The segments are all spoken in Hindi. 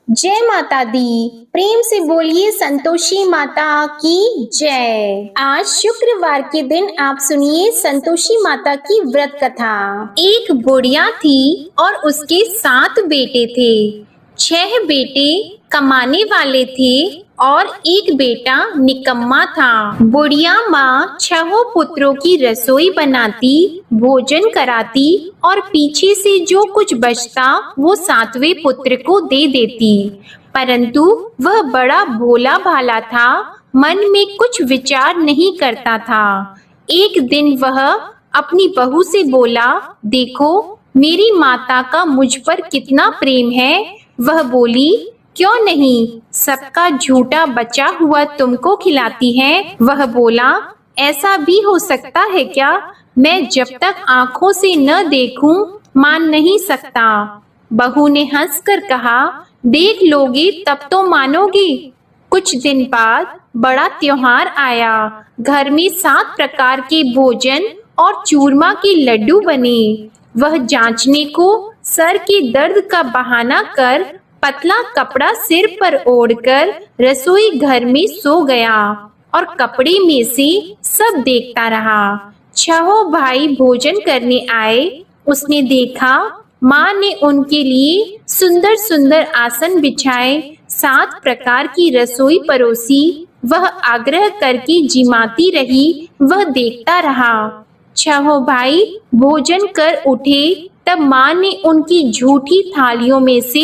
जय माता दी। प्रेम से बोलिए संतोषी माता की जय। आज शुक्रवार के दिन आप सुनिए संतोषी माता की व्रत कथा। एक बुढ़िया थी और उसके 7 बेटे थे। 6 बेटे कमाने वाले थे और एक बेटा निकम्मा था। बुढ़िया माँ 6 पुत्रों की रसोई बनाती, भोजन कराती और पीछे से जो कुछ बचता वो 7वें पुत्र को दे देती। परंतु वह बड़ा भोला भाला था, मन में कुछ विचार नहीं करता था। एक दिन वह अपनी बहू से बोला, देखो मेरी माता का मुझ पर कितना प्रेम है। वह बोली, क्यों नहीं, सबका झूठा बचा हुआ तुमको खिलाती है। वह बोला, ऐसा भी हो सकता है क्या? मैं जब तक आंखों से न देखूं मान नहीं सकता। बहू ने हंसकर कहा, देख लोगे तब तो मानोगी। कुछ दिन बाद बड़ा त्योहार आया। घर में 7 प्रकार के भोजन और चूरमा के लड्डू बने। वह जांचने को सर के दर्द का बहाना कर पतला कपड़ा सिर पर ओढ़कर रसोई घर में सो गया और कपड़े में से सब देखता रहा। 6 भाई भोजन करने आए। उसने देखा माँ ने उनके लिए सुंदर सुंदर आसन बिछाए, 7 प्रकार की रसोई परोसी। वह आग्रह करके जिमाती रही, वह देखता रहा। 6 भाई भोजन कर उठे तब माँ ने उनकी झूठी थालियों में से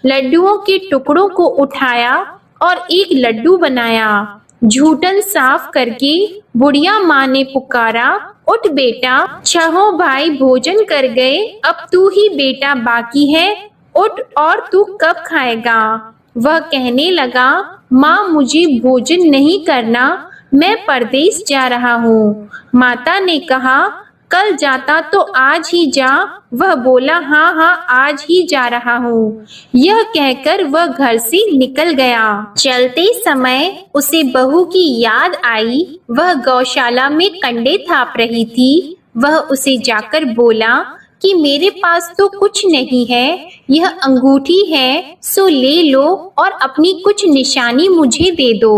लड्डुओं के टुकड़ों को उठाया और एक लड्डू बनाया। झूठन साफ करके बुढ़िया माँ ने पुकारा, उठ बेटा, 6 भाई भोजन कर गए, अब तू ही बेटा बाकी है, उठ और तू कब खाएगा? वह कहने लगा, माँ मुझे भोजन नहीं करना, मैं परदेश जा रहा हूँ। माता ने कहा, कल जाता तो आज ही जा। वह बोला, हाँ हाँ आज ही जा रहा हूँ। यह कहकर वह घर से निकल गया। चलते समय उसे बहू की याद आई। वह गौशाला में कंडे थाप रही थी। वह उसे जाकर बोला कि मेरे पास तो कुछ नहीं है, यह अंगूठी है सो ले लो और अपनी कुछ निशानी मुझे दे दो।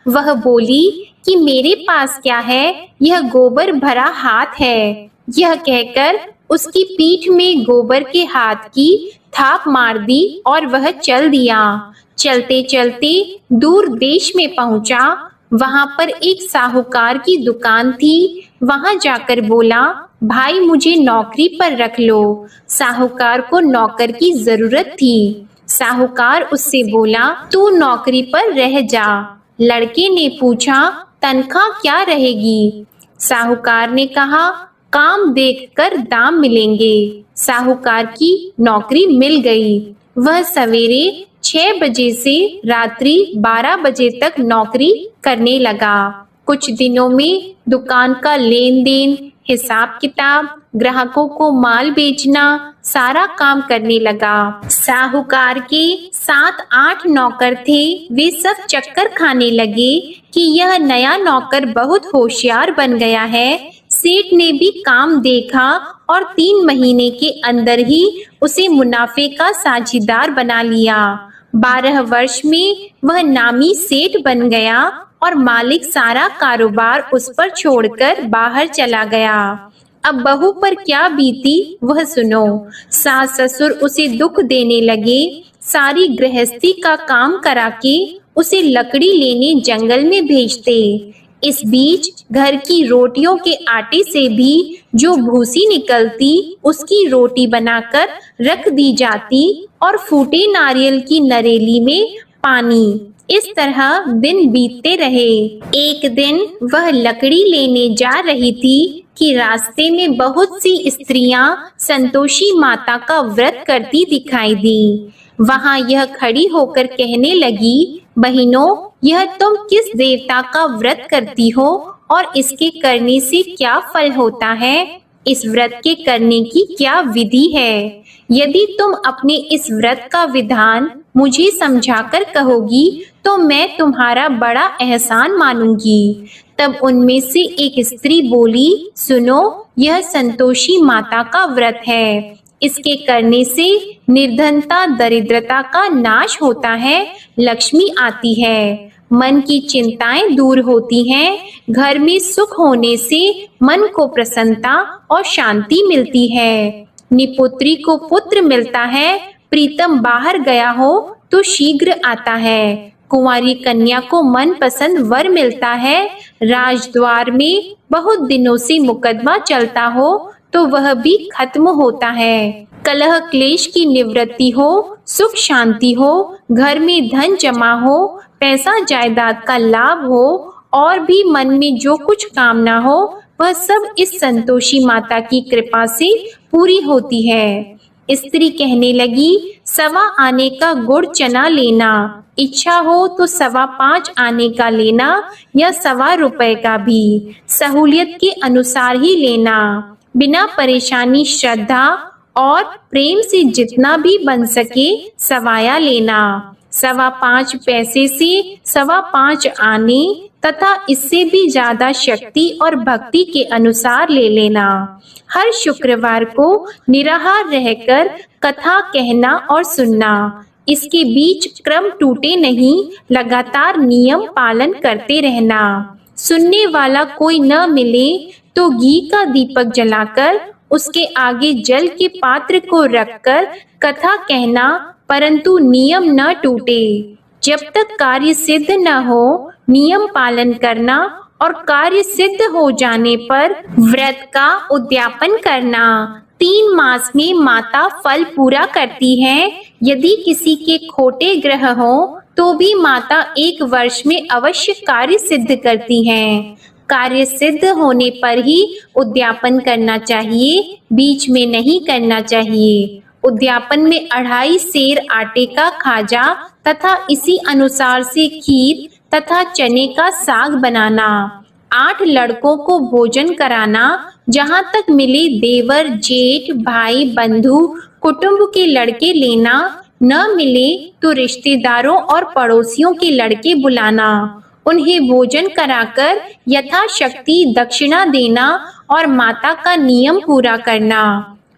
वह बोली कि मेरे पास क्या है, यह गोबर भरा हाथ है। यह कहकर उसकी पीठ में गोबर के हाथ की थाप मार दी और वह चल दिया। चलते चलते दूर देश में पहुंचा। वहां पर एक साहूकार की दुकान थी। वहां जाकर बोला, भाई मुझे नौकरी पर रख लो। साहूकार को नौकर की जरूरत थी। साहूकार उससे बोला, तू नौकरी पर रह जा। लड़के ने पूछा, तनख्वाह क्या रहेगी? साहूकार ने कहा, काम देखकर दाम मिलेंगे। साहूकार की नौकरी मिल गई। वह सवेरे 6 बजे से रात्रि 12 बजे तक नौकरी करने लगा। कुछ दिनों में दुकान का लेन देन, हिसाब किताब, ग्राहकों को माल बेचना, सारा काम करने लगा। साहूकार के 7-8 नौकर थे। वे सब चक्कर खाने लगे कि यह नया नौकर बहुत होशियार बन गया है। सेठ ने भी काम देखा और 3 महीने के अंदर ही उसे मुनाफे का साझीदार बना लिया। 12 वर्ष में वह नामी सेठ बन गया और मालिक सारा कारोबार उस पर छोड़कर बाहर चला गया। अब बहू पर क्या बीती वह सुनो। सास ससुर उसे दुख देने लगे। सारी गृहस्थी का काम करा के उसे लकड़ी लेने जंगल में भेजते। इस बीच घर की रोटियों के आटे से भी जो भूसी निकलती उसकी रोटी बनाकर रख दी जाती और फूटे नारियल की नरेली में पानी। इस तरह दिन बीतते रहे। एक दिन वह लकड़ी लेने जा रही थी कि रास्ते में बहुत सी स्त्रियां संतोषी माता का व्रत करती दिखाई दी। वहां यह खड़ी होकर कहने लगी, बहनों, यह तुम किस देवता का व्रत करती हो और इसके करने से क्या फल होता है? इस व्रत के करने की क्या विधि है? यदि तुम अपने इस व्रत का विधान मुझे समझाकर कहोगी तो मैं तुम्हारा बड़ा एहसान मानूंगी। तब उनमें से एक स्त्री बोली, सुनो, यह संतोषी माता का व्रत है। इसके करने से निर्धनता दरिद्रता का नाश होता है, लक्ष्मी आती है, मन की चिंताएं दूर होती हैं, घर में सुख होने से मन को प्रसन्नता और शांति मिलती है। निपुत्री को पुत्र मिलता है, प्रीतम बाहर गया हो तो शीघ्र आता है। कुंवारी कन्या को मनपसंद वर मिलता है। राजद्वार में बहुत दिनों से मुकदमा चलता हो तो वह भी खत्म होता है। कलह क्लेश की निवृत्ति हो, सुख शांति हो, घर में धन जमा हो, पैसा जायदाद का लाभ हो और भी मन में जो कुछ कामना हो वह सब इस संतोषी माता की कृपा से पूरी होती है। स्त्री कहने लगी, 1.25 आने का गुड़ चना लेना, इच्छा हो तो 5.25 आने का लेना या 1.25 रुपए का भी, सहूलियत के अनुसार ही लेना, बिना परेशानी श्रद्धा और प्रेम से जितना भी बन सके सवाया लेना। 5.25 पैसे से 5.25 आने तथा इससे भी ज्यादा शक्ति और भक्ति के अनुसार ले लेना। हर शुक्रवार को निराहार रहकर कथा कहना और सुनना। इसके बीच क्रम टूटे नहीं, लगातार नियम पालन करते रहना। सुनने वाला कोई न मिले तो घी का दीपक जलाकर उसके आगे जल के पात्र को रखकर कथा कहना, परंतु नियम न टूटे। जब तक कार्य सिद्ध न हो नियम पालन करना और कार्य सिद्ध हो जाने पर व्रत का उद्यापन करना। 3 मास में माता फल पूरा करती है। यदि किसी के खोटे ग्रह हो तो भी माता 1 वर्ष में अवश्य कार्य सिद्ध करती हैं। कार्य सिद्ध होने पर ही उद्यापन करना चाहिए, बीच में नहीं करना चाहिए। उद्यापन में 2.5 सेर आटे का खाजा तथा इसी अनुसार से खीर तथा चने का साग बनाना। 8 लड़कों को भोजन कराना। जहाँ तक मिले देवर जेठ भाई बंधु कुटुंब के लड़के लेना, न मिले तो रिश्तेदारों और पड़ोसियों के लड़के बुलाना। उन्हें भोजन कराकर यथाशक्ति दक्षिणा देना और माता का नियम पूरा करना।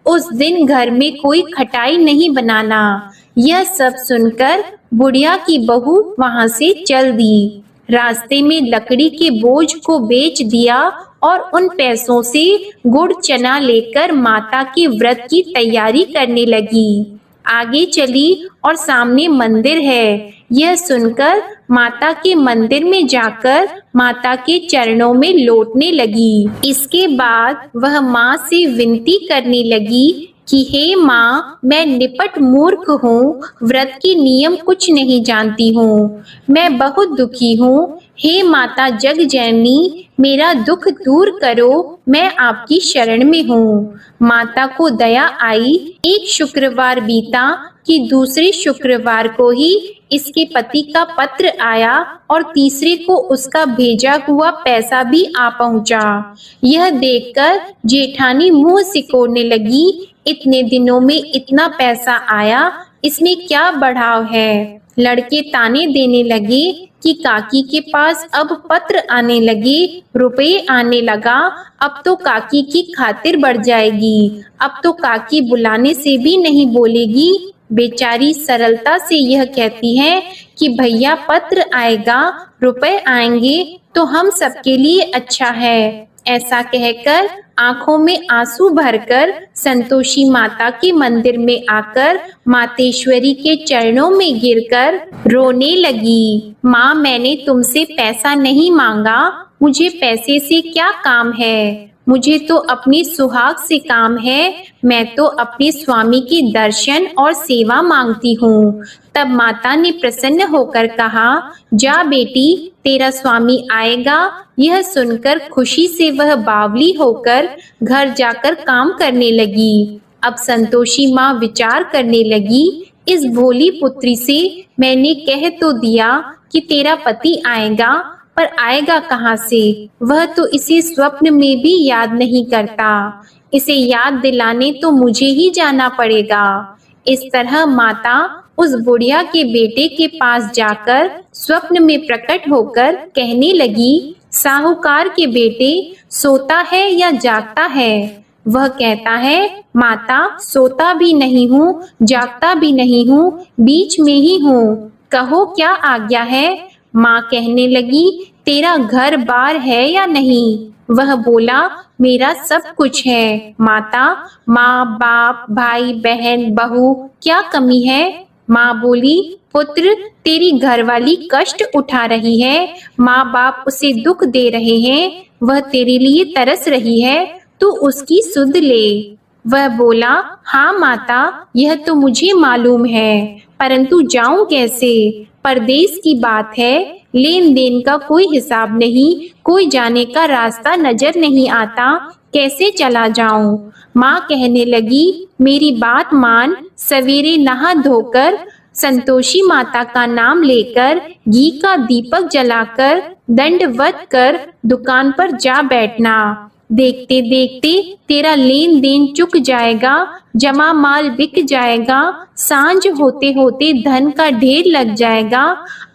उस दिन घर में कोई खटाई नहीं बनाना। यह सब सुनकर बुढ़िया की बहू वहां से चल दी। रास्ते में लकड़ी के बोझ को बेच दिया और उन पैसों से गुड़ चना लेकर माता के व्रत की तैयारी करने लगी। आगे चली और सामने मंदिर है। यह सुनकर माता के मंदिर में जाकर माता के चरणों में लौटने लगी। इसके बाद वह माँ से विनती करने लगी कि हे माँ, मैं निपट मूर्ख हूँ, व्रत के नियम कुछ नहीं जानती हूँ, मैं बहुत दुखी हूँ। हे माता जग जननी, मेरा दुख दूर करो, मैं आपकी शरण में हूँ। माता को दया आई। एक शुक्रवार बीता कि दूसरे शुक्रवार को ही इसके पति का पत्र आया और तीसरे को उसका भेजा हुआ पैसा भी आ पहुंचा। यह देखकर जेठानी मुंह सिकोड़ने लगी, इतने दिनों में इतना पैसा आया, इसमें क्या बढ़ाव है। लड़के ताने देने लगे कि काकी के पास अब पत्र आने लगे, रुपए आने लगा, अब तो काकी की खातिर बढ़ जाएगी, अब तो काकी बुलाने से भी नहीं बोलेगी। बेचारी सरलता से यह कहती है कि भैया पत्र आएगा, रुपए आएंगे तो हम सबके लिए अच्छा है। ऐसा कहकर आंखों में आंसू भरकर संतोषी माता के मंदिर में आकर मातेश्वरी के चरणों में गिरकर रोने लगी। माँ, मैंने तुमसे पैसा नहीं मांगा, मुझे पैसे से क्या काम है, मुझे तो अपनी सुहाग से काम है, मैं तो अपने स्वामी की दर्शन और सेवा मांगती हूँ। तब माता ने प्रसन्न होकर कहा, जा बेटी, तेरा स्वामी आएगा। यह सुनकर खुशी से वह बावली होकर घर जाकर काम करने लगी। अब संतोषी माँ विचार करने लगी, इस भोली पुत्री से मैंने कह तो दिया कि तेरा पति आएगा, पर आएगा कहाँ से, वह तो इसे स्वप्न में भी याद नहीं करता, इसे याद दिलाने तो मुझे ही जाना पड़ेगा। इस तरह माता उस बुढ़िया के बेटे के पास जाकर स्वप्न में प्रकट होकर कहने लगी, साहूकार के बेटे, सोता है या जागता है, वह कहता है, माता सोता भी नहीं हूँ, जागता भी नहीं हूँ, बीच में ही हूँ, कहो क्या आज्ञा है। माँ कहने लगी, तेरा घर बार है या नहीं। वह बोला, मेरा सब कुछ है माता, माँ बाप भाई बहन बहू क्या कमी है। माँ बोली, पुत्र तेरी घरवाली कष्ट उठा रही है, माँ बाप उसे दुख दे रहे हैं, वह तेरे लिए तरस रही है, तू उसकी सुध ले। वह बोला, हाँ माता, यह तो मुझे मालूम है, परंतु जाऊं कैसे। परदेश की बात है, लेन देन का कोई हिसाब नहीं, कोई जाने का रास्ता नजर नहीं आता, कैसे चला जाऊं। माँ कहने लगी, मेरी बात मान, सवेरे नहा धोकर संतोषी माता का नाम लेकर घी का दीपक जलाकर दंडवत कर दुकान पर जा बैठना। देखते देखते तेरा लेन देन चुक जाएगा, जमा माल बिक जाएगा, सांझ होते होते धन का ढेर लग जाएगा।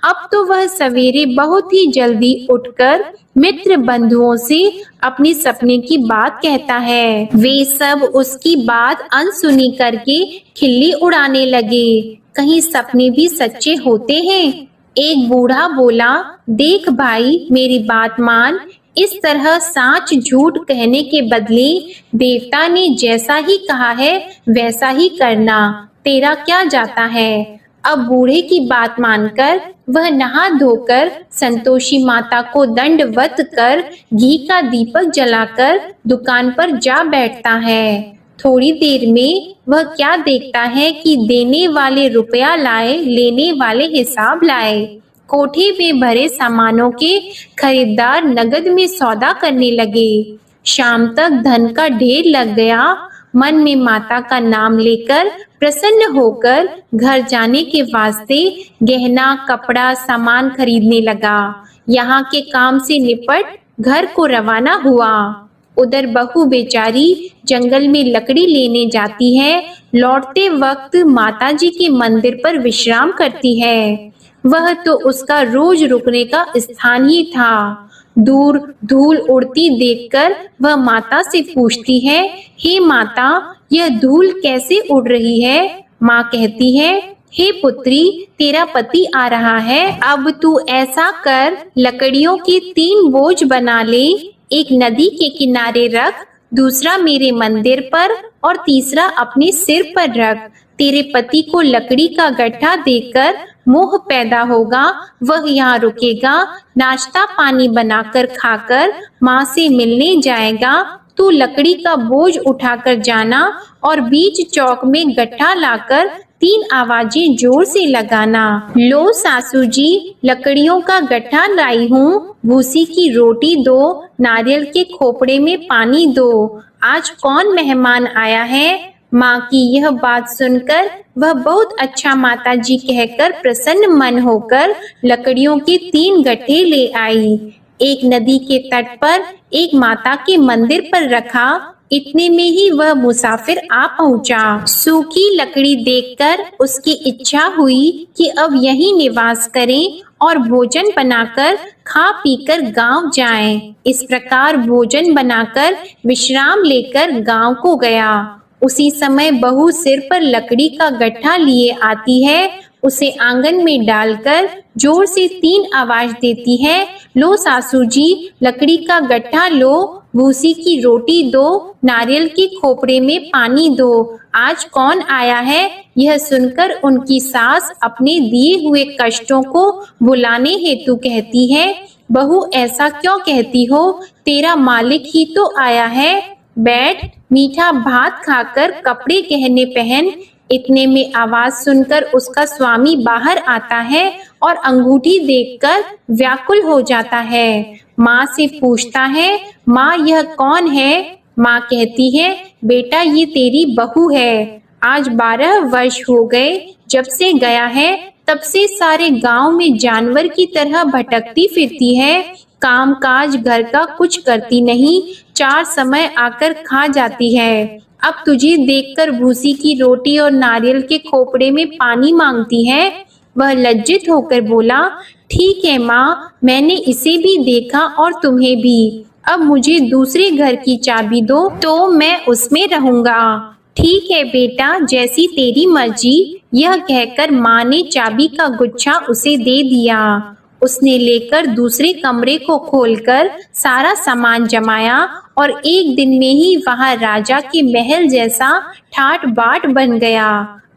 अब तो वह सवेरे बहुत ही जल्दी उठकर मित्र बंधुओं से अपने सपने की बात कहता है। वे सब उसकी बात अनसुनी करके खिल्ली उड़ाने लगे। कहीं सपने भी सच्चे होते हैं। एक बूढ़ा बोला, देख भाई मेरी बात मान, इस तरह साच झूठ कहने के बदले देवता ने जैसा ही कहा है वैसा ही करना, तेरा क्या जाता है। अब बूढ़े की बात मानकर वह नहा धोकर संतोषी माता को दंडवत कर घी का दीपक जलाकर दुकान पर जा बैठता है। थोड़ी देर में वह क्या देखता है कि देने वाले रुपया लाए, लेने वाले हिसाब लाए। कोठे में भरे सामानों के खरीदार नगद में सौदा करने लगे। शाम तक धन का ढेर लग गया। मन में माता का नाम लेकर प्रसन्न होकर घर जाने के वास्ते गहना कपड़ा सामान खरीदने लगा। यहाँ के काम से निपट घर को रवाना हुआ। उधर बहू बेचारी जंगल में लकड़ी लेने जाती है। लौटते वक्त माताजी के मंदिर पर विश्राम करती है। वह तो उसका रोज रुकने का स्थान ही था। दूर धूल उड़ती देखकर वह माता से पूछती है, हे माता, यह धूल कैसे उड़ रही है। माँ कहती है, हे पुत्री, तेरा पति आ रहा है, अब तू ऐसा कर, लकड़ियों के 3 बोझ बना ले, एक नदी के किनारे रख, दूसरा मेरे मंदिर पर और तीसरा अपने सिर पर रख। तेरे पति को लकड़ी का गट्ठा देकर मोह पैदा होगा, वह यहाँ रुकेगा, नाश्ता पानी बनाकर खाकर माँ से मिलने जाएगा। तू लकड़ी का बोझ उठाकर जाना और बीच चौक में गट्ठा लाकर 3 आवाजें जोर से लगाना। लो सासू जी, लकड़ियों का गट्ठा लाई हूँ, भूसी की रोटी दो, नारियल के खोपड़े में पानी दो, आज कौन मेहमान आया है। माँ की यह बात सुनकर वह बहुत अच्छा माताजी कहकर प्रसन्न मन होकर लकड़ियों के 3 गट्ठे ले आई। एक नदी के तट पर एक माता के मंदिर पर रखा। इतने में ही वह मुसाफिर आ पहुंचा। सूखी लकड़ी देखकर उसकी इच्छा हुई कि अब यहीं निवास करें और भोजन बनाकर खा पीकर गांव जाएं। इस प्रकार भोजन बनाकर विश्राम लेकर गांव को गया। उसी समय बहू सिर पर लकड़ी का गट्ठा लिए आती है। उसे आंगन में डालकर जोर से 3 आवाज देती है, लो सासू जी, लकड़ी का गट्ठा लो, भूसी की रोटी दो, नारियल के खोपड़े में पानी दो, आज कौन आया है। यह सुनकर उनकी सास अपने दिए हुए कष्टों को भुलाने हेतु कहती है, बहू ऐसा क्यों कहती हो, तेरा मालिक ही तो आया है, बैठ, मीठा भात खाकर कपड़े गहने पहन। इतने में आवाज सुनकर उसका स्वामी बाहर आता है और अंगूठी देखकर व्याकुल हो जाता है। माँ से पूछता है, माँ यह कौन है। माँ कहती है, बेटा ये तेरी बहू है। आज 12 वर्ष हो गए जब से गया है, तब से सारे गांव में जानवर की तरह भटकती फिरती है। काम काज घर का कुछ करती नहीं, 4 समय आकर खा जाती है। अब तुझे देखकर भूसी की रोटी और नारियल के खोपड़े में पानी मांगती है। वह लज्जित होकर बोला, ठीक है माँ, मैंने इसे भी देखा और तुम्हें भी। अब मुझे दूसरे घर की चाबी दो तो मैं उसमें रहूंगा। ठीक है बेटा, जैसी तेरी मर्जी। यह कहकर माँ ने चाबी का गुच्छा उसे दे दिया। उसने लेकर दूसरे कमरे को खोलकर सारा सामान जमाया और एक दिन में ही वहां राजा के महल जैसा ठाट बाट बन गया।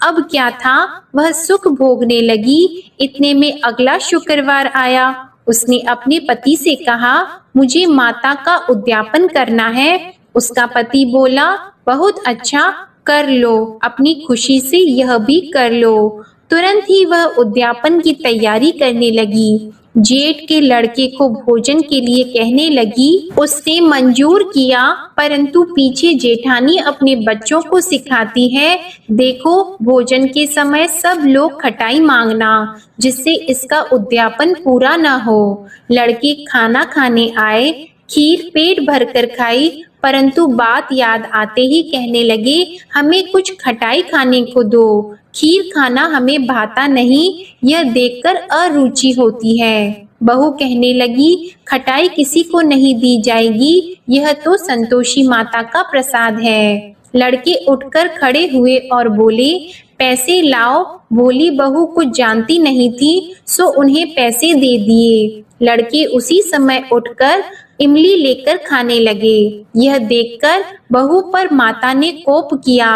अब क्या था, वह सुख भोगने लगी। इतने में अगला शुक्रवार आया। उसने अपने पति से कहा, मुझे माता का उद्यापन करना है। उसका पति बोला, बहुत अच्छा, कर लो, अपनी खुशी से यह भी कर लो। तुरंत ही वह उद्यापन की तैयारी करने लगी। जेठ के लड़के को भोजन के लिए कहने लगी। उसने मंजूर किया, परंतु पीछे जेठानी अपने बच्चों को सिखाती है, देखो भोजन के समय सब लोग खटाई मांगना, जिससे इसका उद्यापन पूरा न हो। लड़के खाना खाने आए, खीर पेट भरकर खाई, परंतु बात याद आते ही कहने लगे, हमें कुछ खटाई खाने को दो, खीर खाना हमें भाता नहीं, यह देखकर अरुचि होती है। बहू कहने लगी, खटाई किसी को नहीं दी जाएगी, यह तो संतोषी माता का प्रसाद है। लड़के उठकर खड़े हुए और बोले, पैसे लाओ। बोली बहू कुछ जानती नहीं थी, सो उन्हें पैसे दे दिए। लड़के उसी समय उठकर इमली लेकर खाने लगे। यह देखकर बहू पर माता ने कोप किया।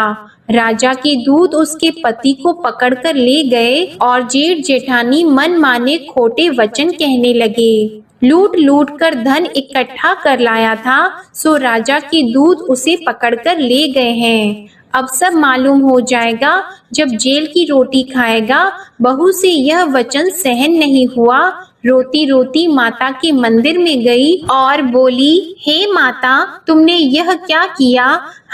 राजा के दूत उसके पति को पकड़कर ले गए और जेठ जेठानी मन माने खोटे वचन कहने लगे। लूट लूट कर धन इकट्ठा कर लाया था, सो राजा के दूत उसे पकड़कर ले गए हैं। अब सब मालूम हो जाएगा जब जेल की रोटी खाएगा। बहू से यह वचन सहन नहीं हुआ। रोती रोती माता के मंदिर में गई और बोली, हे माता, तुमने यह क्या किया?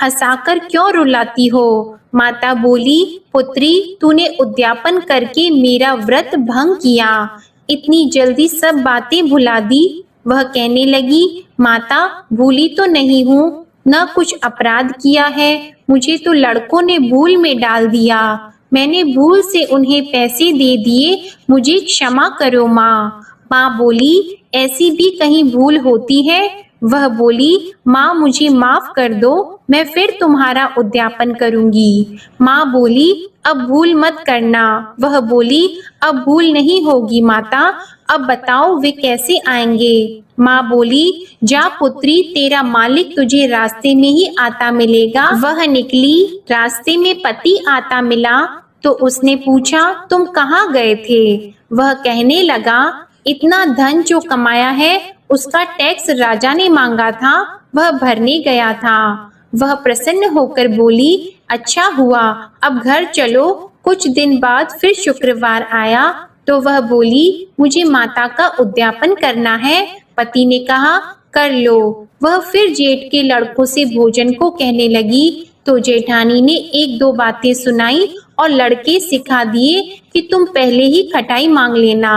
हंसाकर क्यों रुलाती हो? माता बोली, पुत्री, तूने उद्यापन करके मेरा व्रत भंग किया, इतनी जल्दी सब बातें भुला दी। वह कहने लगी, माता, भूली तो नहीं हूँ, न कुछ अपराध किया है, मुझे तो लड़कों ने भूल में डाल दिया, मैंने भूल से उन्हें पैसे दे दिए, मुझे क्षमा करो माँ। माँ बोली, ऐसी भी कहीं भूल होती है? वह बोली, माँ मुझे माफ कर दो, मैं फिर तुम्हारा उद्यापन करूंगी। माँ बोली, अब भूल मत करना। वह बोली, अब भूल नहीं होगी माता, अब बताओ वे कैसे आएंगे? माँ बोली, जा पुत्री, तेरा मालिक तुझे रास्ते में ही आता मिलेगा। वह निकली, रास्ते में पति आता मिला तो उसने पूछा, तुम कहाँ गए थे? वह कहने लगा, इतना धन जो कमाया है उसका टैक्स राजा ने मांगा था, वह भरने गया था। वह प्रसन्न होकर बोली, अच्छा हुआ, अब घर चलो। कुछ दिन बाद फिर शुक्रवार आया तो वह बोली, मुझे माता का उद्यापन करना है। पति ने कहा, कर लो। वह फिर जेठ के लड़कों से भोजन को कहने लगी तो जेठानी ने एक दो बातें सुनाई और लड़के सिखा दिए कि तुम पहले ही खटाई मांग लेना।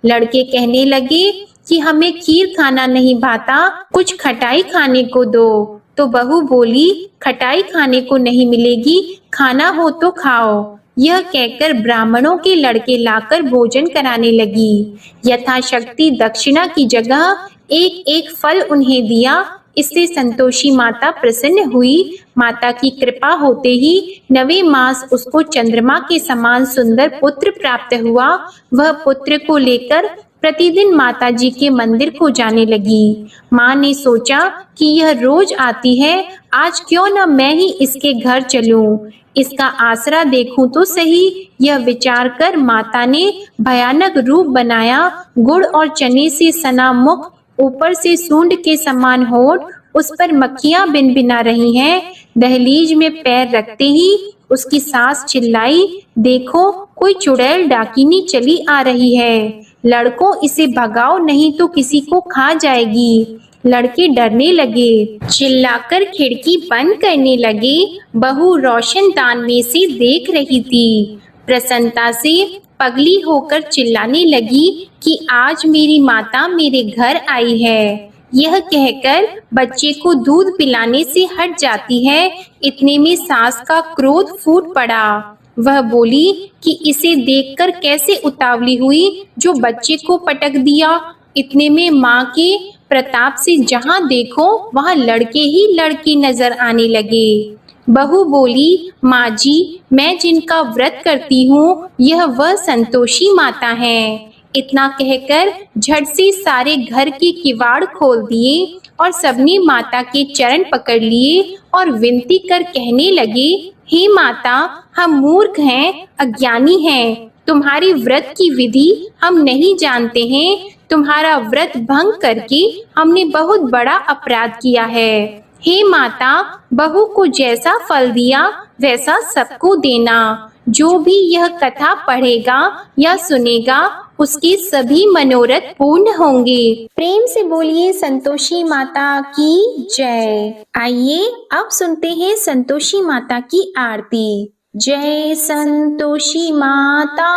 लड़के कहने लगे कि हमें खीर खाना नहीं भाता, कुछ खटाई खाने को दो। तो बहू बोली, खटाई खाने को नहीं मिलेगी, खाना हो तो खाओ। यह कहकर ब्राह्मणों के लड़के लाकर भोजन कराने लगी। यथाशक्ति दक्षिणा की जगह एक एक फल उन्हें दिया। इससे संतोषी माता प्रसन्न हुई। माता की कृपा होते ही 9वें मास उसको चंद्रमा के समान सुंदर पुत्र प्राप्त हुआ। वह पुत्र को लेकर प्रतिदिन माताजी के मंदिर को जाने लगी। माँ ने सोचा कि यह रोज आती है, आज क्यों न मैं ही इसके घर चलूं, इसका आसरा देखूं तो सही। यह विचार कर माता ने भयानक रूप बनाया। गुड़ और चने से सना मुख, ऊपर से सूंड के समान होठ, उस पर मक्खियां भिनभिना रही हैं। दहलीज में पैर रखते ही उसकी सास चिल्लाई, देखो कोई चुड़ैल डाकिनी चली आ रही है, लड़कों इसे भगाओ नहीं तो किसी को खा जाएगी। लड़के डरने लगे, चिल्लाकर खिड़की बंद करने लगे। बहू रोशनदान में से देख रही थी। प्रसन्नता से पगली होकर चिल्लाने लगी कि आज मेरी माता मेरे घर आई है। यह कहकर बच्चे को दूध पिलाने से हट जाती है। इतने में सास का क्रोध फूट पड़ा। वह बोली कि इसे देखकर कैसे उतावली हुई जो बच्चे को पटक दिया। इतने में माँ के प्रताप से जहाँ देखो वहाँ लड़के ही लड़की नजर आने लगे। बहू बोली, माँ जी, मैं जिनका व्रत करती हूँ यह वह संतोषी माता है। इतना कहकर झट से सारे घर के किवाड़ खोल दिए और सबने माता के चरण पकड़ लिए और विनती कर कहने लगे, हे माता, हम मूर्ख हैं, अज्ञानी हैं, तुम्हारी व्रत की विधि हम नहीं जानते हैं। तुम्हारा व्रत भंग करके हमने बहुत बड़ा अपराध किया है। हे माता, बहू को जैसा फल दिया वैसा सबको देना। जो भी यह कथा पढ़ेगा या सुनेगा उसके सभी मनोरथ पूर्ण होंगे। प्रेम से बोलिए संतोषी माता की जय। आइए अब सुनते हैं संतोषी माता की आरती। जय संतोषी माता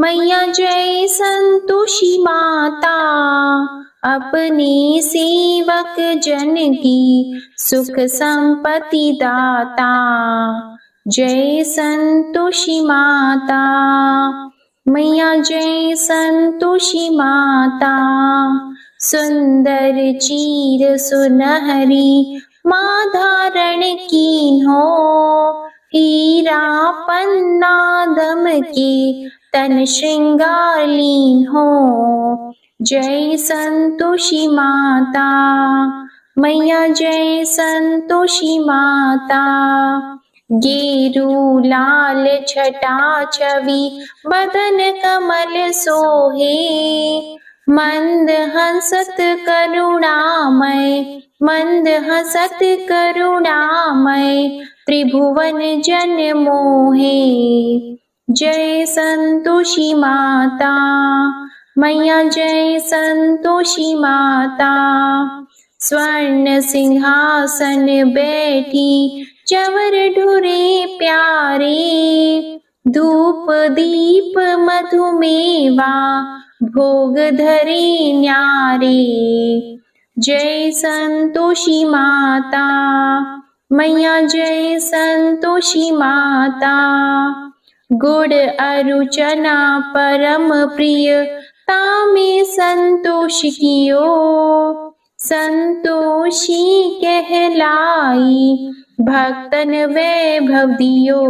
मैया, जय संतोषी माता, अपने सेवक जन की सुख संपत्ति दाता। जय संतोषी माता मैया, जय संतोषी माता, सुंदर चीर सुनहरी माँ धारण कीन्हो, हीरा पन्ना दम के तन श्रृंगार लीन्हो। जय संतोषी माता मैया, जय संतोषी माता, गेरू लाल छटा छवि बदन कमल सोहे, मंद हंसत करुणामय, मंद हंसत करुणामय, त्रिभुवन जन मोहे। जय संतोषी माता मैया, जय संतोषी माता, स्वर्ण सिंहासन बैठी चवर ढुरे प्यारे, धूप दीप मधुमेवा भोग धरे न्यारे। जय संतोषी माता मैया, जय संतोषी माता, गुड़ अरु चना परम प्रिय तामे संतोष कियो, संतोषी कहलाई भक्तन वैभव दियो।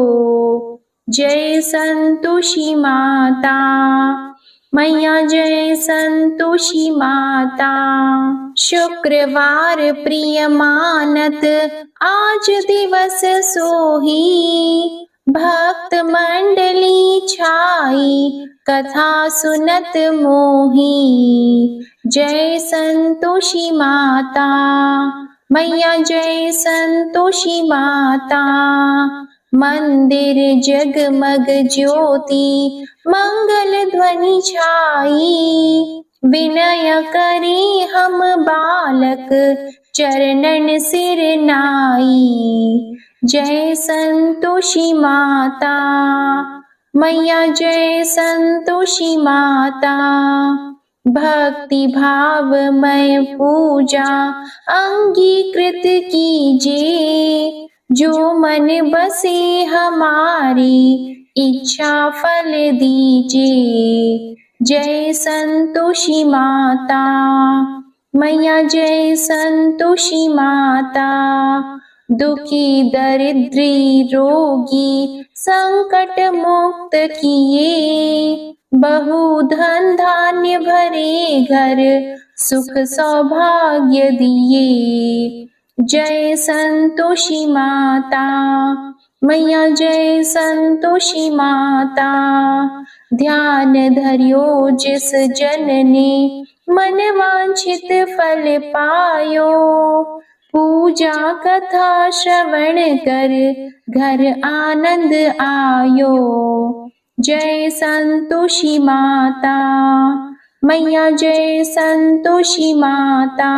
जय संतोषी माता मैया, जय संतोषी माता, शुक्रवार प्रिय मानत आज दिवस सोही, भक्त मंडली छाई कथा सुनत मोही। जय संतोषी माता मैया, जय संतोषी माता, मंदिर जगमग ज्योति मंगल ध्वनि छाई, विनय करे हम बालक चरणन सिर नाई। जय संतोषी माता मैया, जय संतोषी माता, भक्ति भावमय पूजा अंगीकृत कीजिए, जो मन बसे हमारी इच्छा फल दीजिए। जय संतोषी माता मैया, जय संतोषी माता, दुखी दरिद्री रोगी संकट मुक्त किए, बहु धन धान्य भरे घर सुख सौभाग्य दिए। जय संतोषी माता मैया, जय संतोषी माता, ध्यान धरियो जिस जन ने मन वांछित फल पायो, पूजा कथा श्रवण कर घर आनंद आयो। जय संतोषी माता मैया, जय संतोषी माता,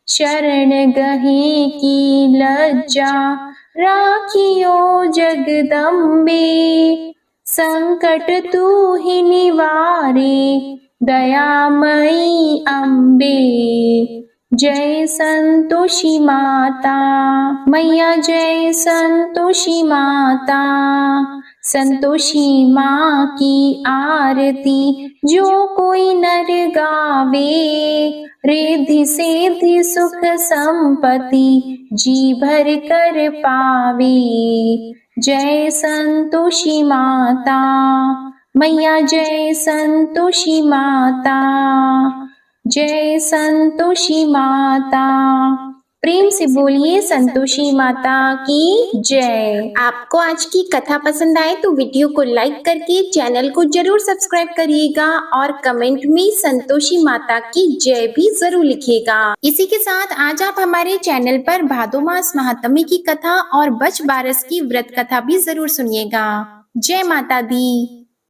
शरण गहे की लज्जा राखियो जगदम्बे, संकट तू ही निवारे दयामयी अम्बे। जय संतोषी माता। मैया जय संतोषी माता। संतोषी माँ की आरती जो कोई नर गावे, रिद्धि सिद्धि सुख संपत्ति जी भर कर पावे। जय संतोषी माता। मैया जय संतोषी माता। जय संतोषी माता। प्रेम से बोलिए संतोषी माता की जय। आपको आज की कथा पसंद आए तो वीडियो को लाइक करके चैनल को जरूर सब्सक्राइब करिएगा और कमेंट में संतोषी माता की जय भी जरूर लिखिएगा। इसी के साथ आज आप हमारे चैनल पर भादो मास महात्म्य की कथा और बच बारस की व्रत कथा भी जरूर सुनिएगा। जय माता दी।